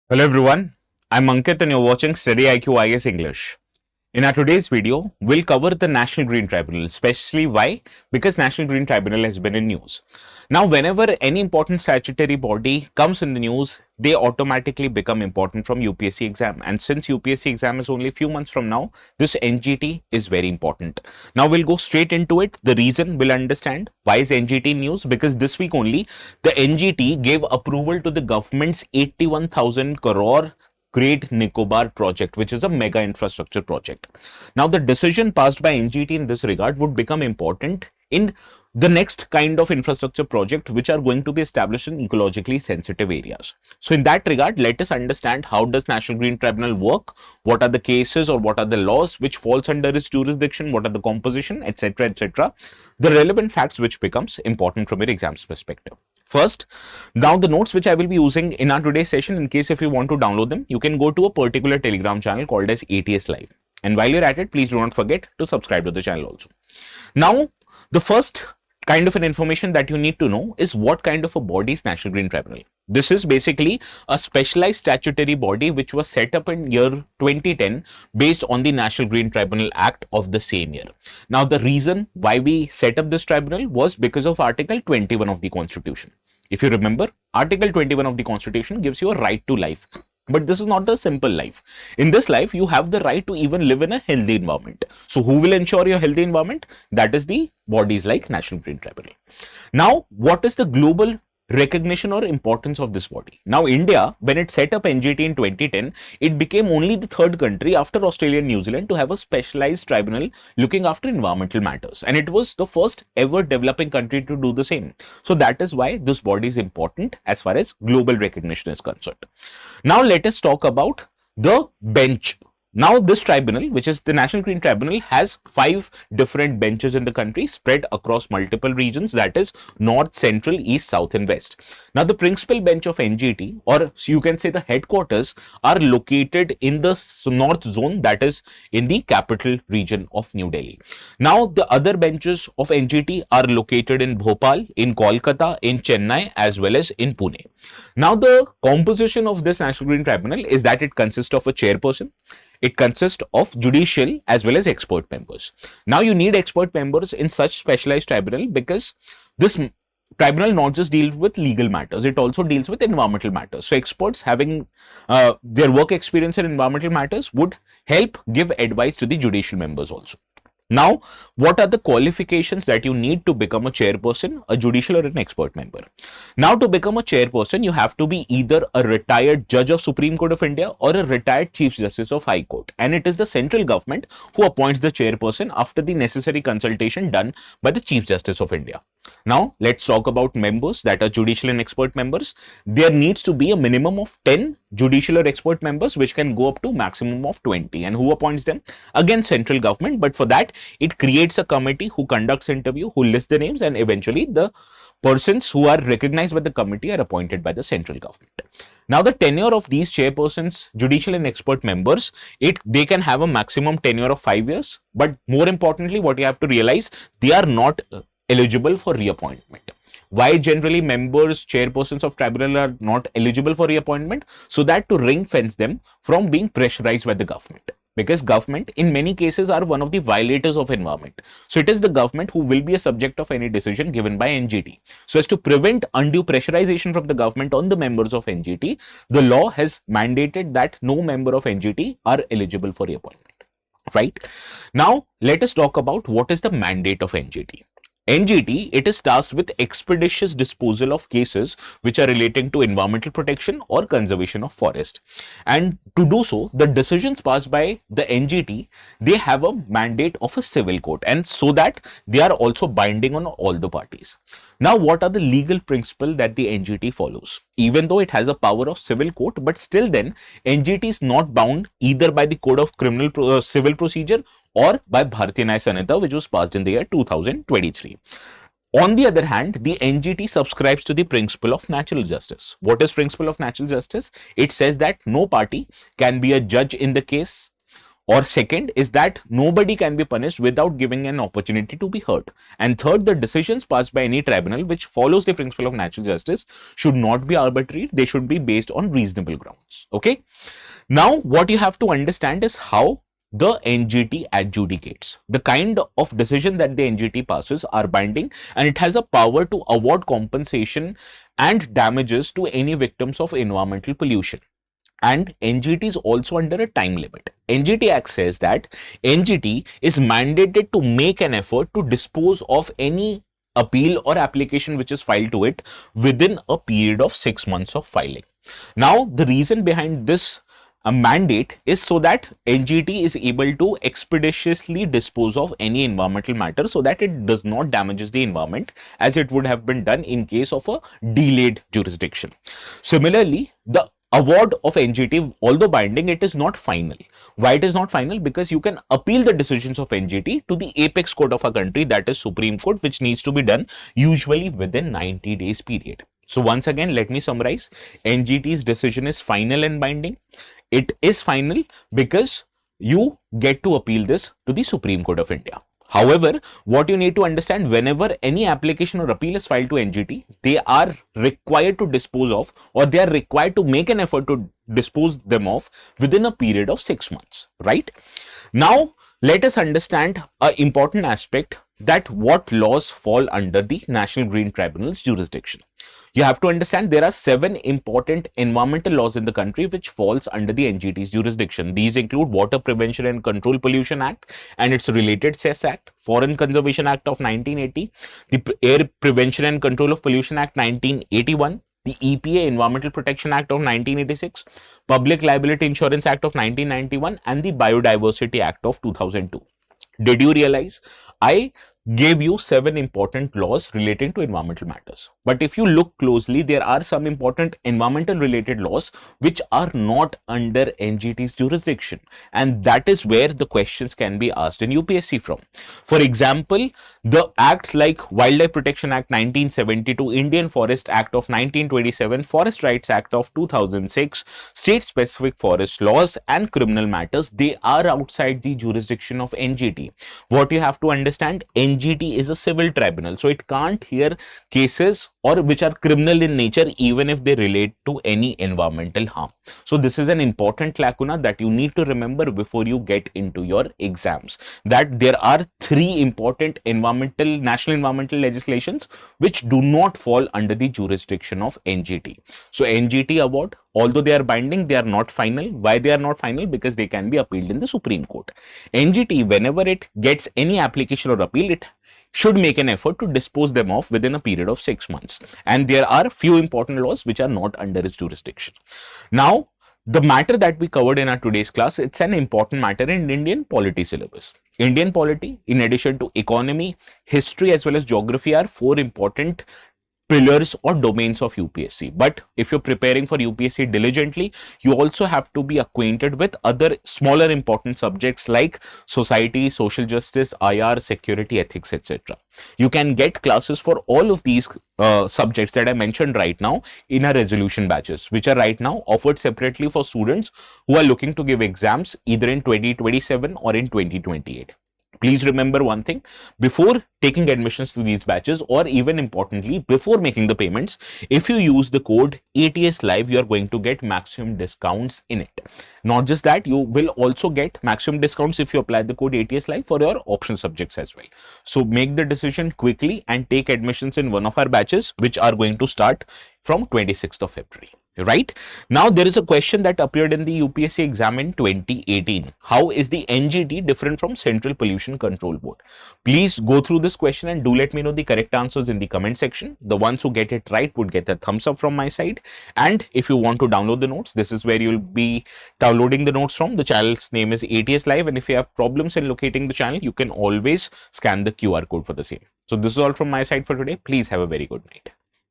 Hello everyone, I'm Ankit and you're watching StudyIQ IAS English. In our today's video, we'll cover the National Green Tribunal, especially why? Because National Green Tribunal has been in news. Now, whenever any important statutory body comes in the news, they automatically become important from UPSC exam. And since UPSC exam is only a few months from now, this NGT is very important. Now, we'll go straight into it. The reason we'll understand why is NGT news? Because this week only, the NGT gave approval to the government's 81,000 crore Great Nicobar project, which is a mega infrastructure project. Now, the decision passed by NGT in this regard would become important in the next kind of infrastructure project which are going to be established in ecologically sensitive areas. So in that regard, let us understand how does National Green Tribunal work, what are the cases or what are the laws which falls under its jurisdiction, what are the composition, etc., etc. The relevant facts which becomes important from your exams perspective. First, now the notes which I will be using in our today's session, in case if you want to download them, you can go to a particular Telegram channel called as ATS Live. And while you're at it, please do not forget to subscribe to the channel also. Now, the first kind of an information that you need to know is what kind of a body is National Green Tribunal. This is basically a specialized statutory body which was set up in year 2010 based on the National Green Tribunal Act of the same year. Now, the reason why we set up this tribunal was because of Article 21 of the Constitution. If you remember, Article 21 of the Constitution gives you a right to life. But this is not a simple life. In this life, you have the right to even live in a healthy environment. So who will ensure your healthy environment? That is the bodies like National Green Tribunal. Now, what is the global recognition or importance of this body? Now, India, when it set up NGT in 2010, it became only the third country after Australia and New Zealand to have a specialized tribunal looking after environmental matters. And it was the first ever developing country to do the same. So that is why this body is important as far as global recognition is concerned. Now, let us talk about the bench. Now, this tribunal, which is the National Green Tribunal, has 5 different benches in the country spread across multiple regions, that is North, Central, East, South and West. Now, the principal bench of NGT, or you can say the headquarters, are located in the North Zone, that is in the capital region of New Delhi. Now, the other benches of NGT are located in Bhopal, in Kolkata, in Chennai, as well as in Pune. Now, the composition of this National Green Tribunal is that it consists of a chairperson. It consists of judicial as well as expert members. Now, you need expert members in such specialized tribunal because this tribunal not just deals with legal matters, it also deals with environmental matters. So, experts having their work experience in environmental matters would help give advice to the judicial members also. Now, what are the qualifications that you need to become a chairperson, a judicial or an expert member? Now, to become a chairperson, you have to be either a retired judge of Supreme Court of India or a retired Chief Justice of High Court. And it is the central government who appoints the chairperson after the necessary consultation done by the Chief Justice of India. Now, let's talk about members that are judicial and expert members. There needs to be a minimum of 10 judicial or expert members, which can go up to maximum of 20. And who appoints them? Again, central government. But for that, it creates a committee who conducts interview, who lists the names, and eventually the persons who are recognized by the committee are appointed by the central government. Now, the tenure of these chairpersons, judicial and expert members, they can have a maximum tenure of 5 years. But more importantly, what you have to realize, they are not eligible for reappointment. Why generally members, chairpersons of tribunal are not eligible for reappointment? So that to ring fence them from being pressurized by the government. Because government in many cases are one of the violators of environment. So it is the government who will be a subject of any decision given by NGT. So as to prevent undue pressurization from the government on the members of NGT, the law has mandated that no member of NGT are eligible for reappointment. Right? Now, let us talk about what is the mandate of NGT. NGT, it is tasked with expeditious disposal of cases which are relating to environmental protection or conservation of forest. And to do so, the decisions passed by the NGT, they have a mandate of a civil court, and so that they are also binding on all the parties. Now, what are the legal principles that the NGT follows? Even though it has a power of civil court, but still then NGT is not bound either by the Code of Criminal Civil Procedure or by Bharatiya Nyaya Sanhita, which was passed in the year 2023. On the other hand, the NGT subscribes to the principle of natural justice. What is principle of natural justice? It says that no party can be a judge in the case Or second is that nobody can be punished without giving an opportunity to be heard. And third, the decisions passed by any tribunal which follows the principle of natural justice should not be arbitrary. They should be based on reasonable grounds. Okay. Now, what you have to understand is how the NGT adjudicates. The kind of decision that the NGT passes are binding, and it has a power to award compensation and damages to any victims of environmental pollution. And NGT is also under a time limit. NGT Act says that NGT is mandated to make an effort to dispose of any appeal or application which is filed to it within a period of 6 months of filing. Now, the reason behind this mandate is so that NGT is able to expeditiously dispose of any environmental matter so that it does not damages the environment as it would have been done in case of a delayed jurisdiction. Similarly, the award of NGT, although binding, it is not final. Why it is not final? Because you can appeal the decisions of NGT to the apex court of a country, that is Supreme Court, which needs to be done usually within 90 days period. So once again, let me summarize. NGT's decision is final and binding. It is final because you get to appeal this to the Supreme Court of India. However, what you need to understand, whenever any application or appeal is filed to NGT, they are required to dispose of, or they are required to make an effort to dispose them of within a period of 6 months, right? Now, let us understand an important aspect, that what laws fall under the National Green Tribunal's jurisdiction. You have to understand there are 7 important environmental laws in the country which falls under the NGT's jurisdiction. These include Water Prevention and Control Pollution Act and its related Cess Act, Foreign Conservation Act of 1980, the Air Prevention and Control of Pollution Act 1981, the EPA Environmental Protection Act of 1986, Public Liability Insurance Act of 1991, and the Biodiversity Act of 2002. Did you realize I gave you 7 important laws relating to environmental matters? But if you look closely, there are some important environmental related laws which are not under NGT's jurisdiction, and that is where the questions can be asked in UPSC from. For example, the acts like Wildlife Protection Act 1972, Indian Forest Act of 1927, Forest Rights Act of 2006, state specific forest laws and criminal matters, they are outside the jurisdiction of NGT. What you have to understand, NGT is a civil tribunal, so it can't hear cases or which are criminal in nature even if they relate to any environmental harm. So this is an important lacuna that you need to remember before you get into your exams, that there are 3 important national environmental legislations which do not fall under the jurisdiction of NGT. So NGT award, although they are binding, they are not final. Why they are not final? Because they can be appealed in the Supreme Court. NGT, whenever it gets any application or appeal, it should make an effort to dispose them off within a period of 6 months. And there are few important laws which are not under its jurisdiction. Now, the matter that we covered in our today's class, it's an important matter in Indian polity syllabus. Indian polity, in addition to economy, history as well as geography, are 4 important pillars or domains of UPSC. But if you're preparing for UPSC diligently, you also have to be acquainted with other smaller important subjects like society, social justice, IR, security, ethics, etc. You can get classes for all of these subjects that I mentioned right now in our resolution batches, which are right now offered separately for students who are looking to give exams either in 2027 or in 2028. Please remember one thing, before taking admissions to these batches, or even importantly, before making the payments, if you use the code ATS Live, you are going to get maximum discounts in it. Not just that, you will also get maximum discounts if you apply the code ATS Live for your option subjects as well. So make the decision quickly and take admissions in one of our batches, which are going to start from 26th of February. Right now, there is a question that appeared in the UPSC exam in 2018. How is the NGT different from Central Pollution Control Board? Please go through this question and do let me know the correct answers in the comment section. The ones who get it right would get a thumbs up from my side. And if you want to download the notes, this is where you'll be downloading the notes from. The channel's name is ATS Live, and if you have problems in locating the channel, you can always scan the QR code for the same. So this is all from my side for today. Please have a very good night.